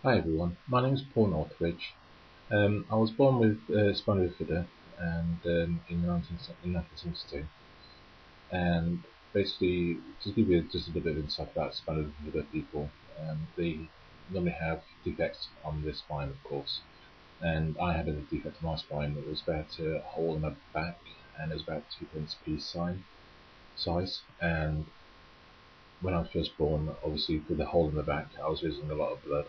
Hi everyone, my name is Paul Northridge. I was born with spina bifida and in 1972, and basically to give you just a little bit of insight about spina bifida people, they normally have defects on their spine, of course, and I had a defect in my spine. It was about a hole in my back, and it was about 2 pence piece size. And when I was first born, obviously with the hole in the back, I was losing a lot of blood,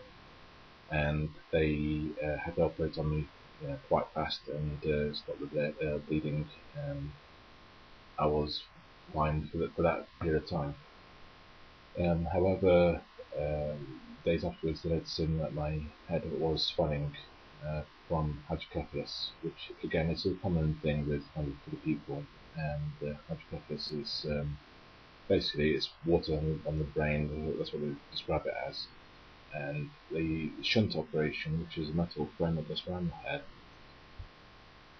and they had to operate on me quite fast and stop the bleeding. I was fine for that period of time. However, days afterwards, they had seen that my head was swelling from hydrocephalus, which again is a common thing with the people. And hydrocephalus is basically it's water on the brain. That's what they describe it as. And the shunt operation, which is a metal frame that goes around the head,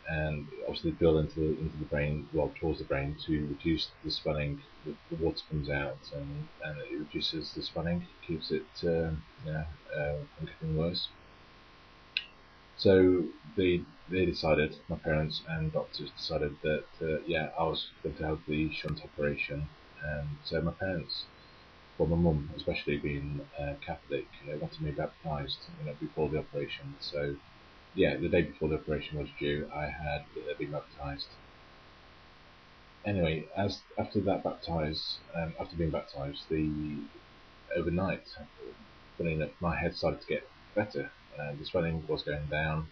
and obviously built into the brain, well, towards the brain, to reduce the swelling. The water comes out, and it reduces the swelling, keeps it from getting worse. So they decided, my parents and doctors decided that I was going to have the shunt operation. And so my parents, well, my mum especially being Catholic, wanted me baptised before the operation. So the day before the operation was due, I had been baptised. Anyway, after being baptised, overnight, funny enough, my head started to get better. The swelling was going down,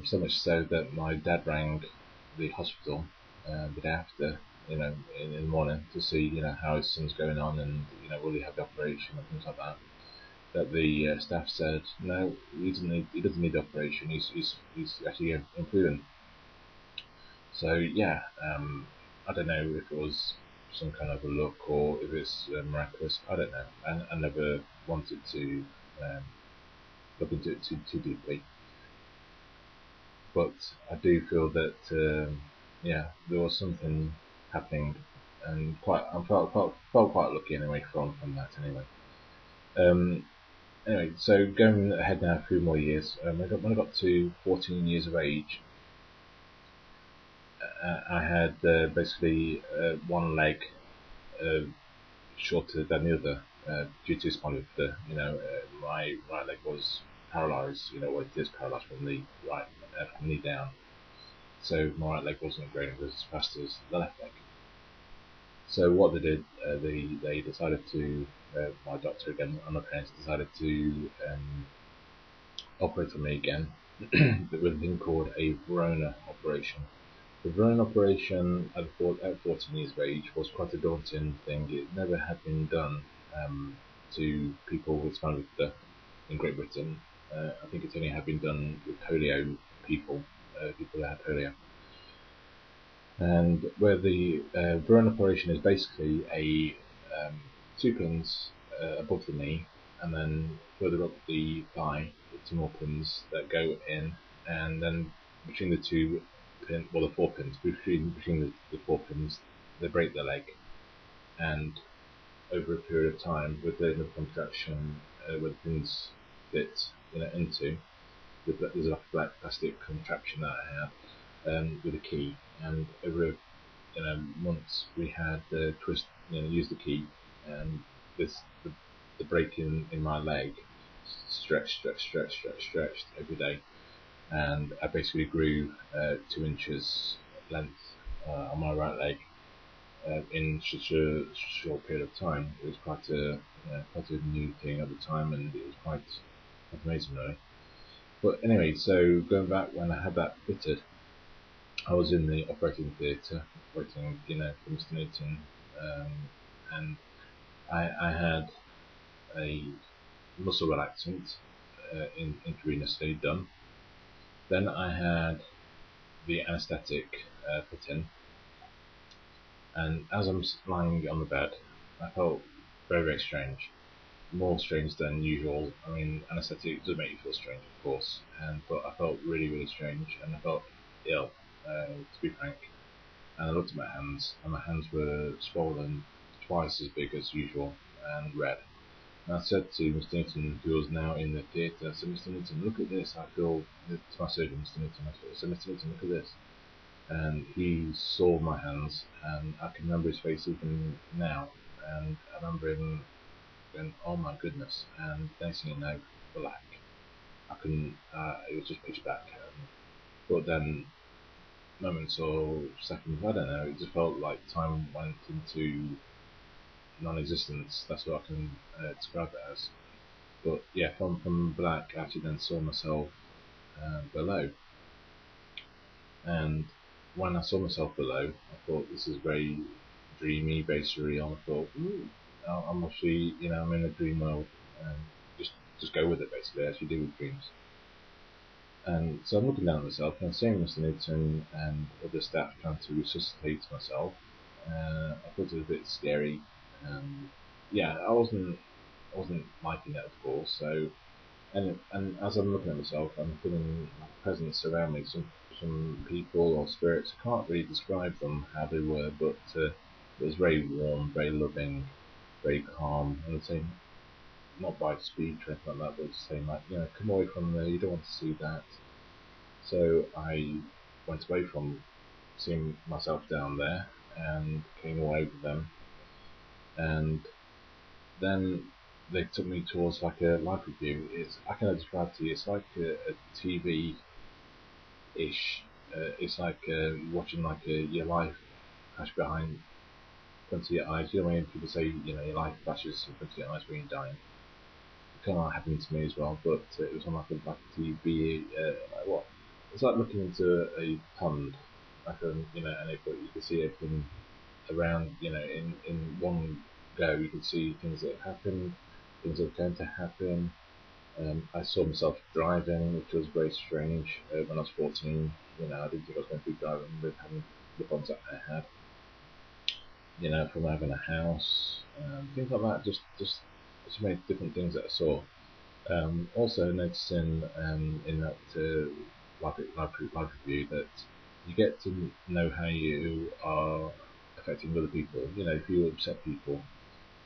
so much so that my dad rang the hospital the day after, in the morning, to see how his son's going on, and will he have the operation and things like that. That the staff said no, he doesn't need the operation. He's actually improving. So I don't know if it was some kind of a look or if it's miraculous. I don't know. I never wanted to look into it too deeply, but I do feel that there was something happening, and I felt quite lucky anyway from that anyway. Anyway, so going ahead now a few more years, when I got to 14 years of age, I had basically one leg shorter than the other due to spinal bifida. My right leg was paralysed. It is paralysed from the from knee down. So my right leg wasn't growing as fast as the left leg. So what they did, they decided to, my doctor again and my parents decided to operate on me again with a thing called a Verona operation. The Verona operation at 14 years of age was quite a daunting thing. It never had been done to people with spinal bifida in Great Britain. I think it only had been done with polio people that had polio. And where the Verona operation is basically a 2 pins above the knee, and then further up the thigh, 2 more pins that go in, and then between the 4 pins, between the 4 pins, they break the leg, and over a period of time, with the contraction where the pins fit into, there's a black plastic contraption that I had with a key, and over months we had use the key, and the break in my leg stretched every day, and I basically grew 2 inches length on my right leg in such a short period of time. It was quite a new thing at the time, and it was quite amazing really. But anyway, so going back, when I had that fitted, I was in the operating theatre, operating, for Mr. Newton, and I had a muscle relaxant intravenously done. Then I had the anaesthetic put in, and as I'm lying on the bed, I felt very, very strange, more strange than usual. I mean, anaesthetic does make you feel strange, of course, but I felt really, really strange, and I felt ill, to be frank. And I looked at my hands, and my hands were swollen, twice as big as usual, and red. And I said to Mr. Newton, who was now in the theatre, I said, Mr. Newton, look at this. I feel, to my surgeon, Mr. Newton, I said, Mr. Newton, look at this. And he saw my hands, and I can remember his face even now. And I remember him going, oh my goodness. And next thing you know, black. I couldn't, it was just pitch black. But then, moments or seconds, I don't know, it just felt like time went into non-existence. That's what I can describe it as. But yeah, from black, I actually then saw myself below. And when I saw myself below, I thought this is very dreamy, very surreal. I thought, ooh, I'm actually, I'm in a dream world, and just go with it basically, as you do with dreams. And so I'm looking down at myself, and I'm seeing Mr. Newton and other staff trying to resuscitate myself. I thought it was a bit scary. Yeah, I wasn't liking it, of course. So, and as I'm looking at myself, I'm feeling presence around me. Some people or spirits. I can't really describe them how they were, but it was very warm, very loving, very calm. I would say not by speech or anything like that, but saying like, come away from there. You don't want to see that. So I went away from seeing myself down there and came away with them, and then they took me towards like a live review. I can describe to you. It's like a TV ish. It's like watching like your life flash behind front of your eyes. You know when people say your life flashes in front of your eyes when you're dying. It kind of like happened to me as well, but it was on like a TV. Like what? It's like looking into a pond, like and you can see everything around. In one go, you could see things that have happened, things that are going to happen. I saw myself driving, which was very strange. When I was 14, I didn't think I was going to be driving with having the bonds that I had. From having a house, things like that. Just many different things that I saw. Also noticing in that live review that you get to know how you are affecting other people. If you upset people,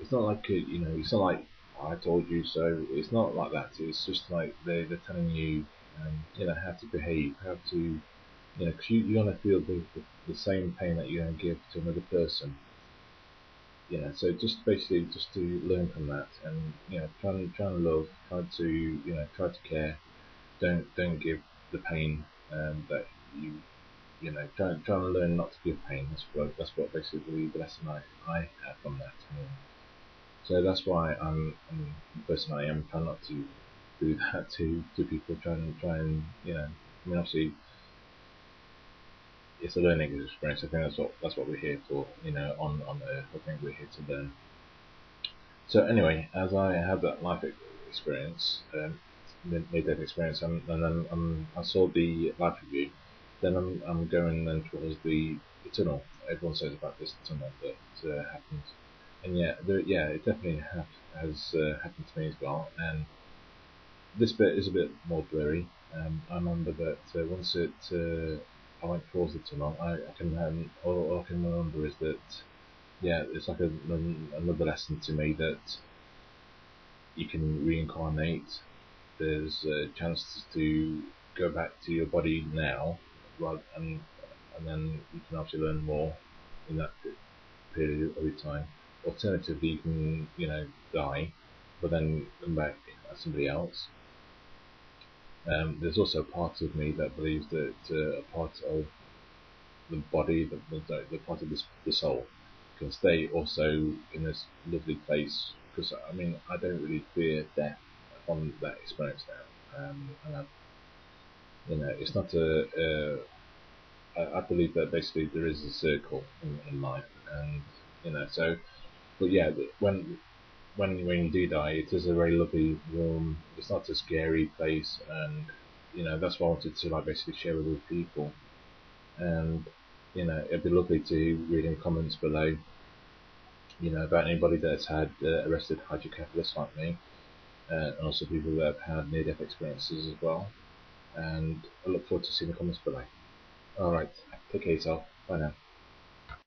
it's not like it's not like I told you so. It's not like that. It's just like they're telling you, how to behave, how to, because you're gonna feel the same pain that you're gonna give to another person. So just basically just to learn from that, and try and love, try to care. Don't give the pain that try to learn not to give pain. That's what basically the lesson I had from that. So that's why I'm the person I am. Try not to do that to people. Try and obviously it's a learning experience. I think that's what we're here for. On Earth, I think we're here to learn. So anyway, as I had that life experience, near-death experience, and then I saw the life review. Then I'm going then towards the tunnel. Everyone says about this tunnel that happened, and it definitely has happened to me as well. And this bit is a bit more blurry. I remember that once I went towards the tunnel, all I can remember is that it's like another lesson to me that you can reincarnate. There's a chance to go back to your body now, and then you can actually learn more in that period of your time. Alternatively, you can die, but then come back as somebody else. There's also a part of me that believes that a part of the body, the part of the soul, can stay also in this lovely place. Because I don't really fear death from that experience now. It's not I believe that basically there is a circle in life, and so. But yeah, when you do die, it is a very lovely, warm. It's not a scary place, and that's what I wanted to basically share with other people. And it'd be lovely to read in comments below. About anybody that's had arrested hydrocephalus like me, and also people that have had near-death experiences as well. And I look forward to seeing the comments below. Alright, take care of yourself. Bye now.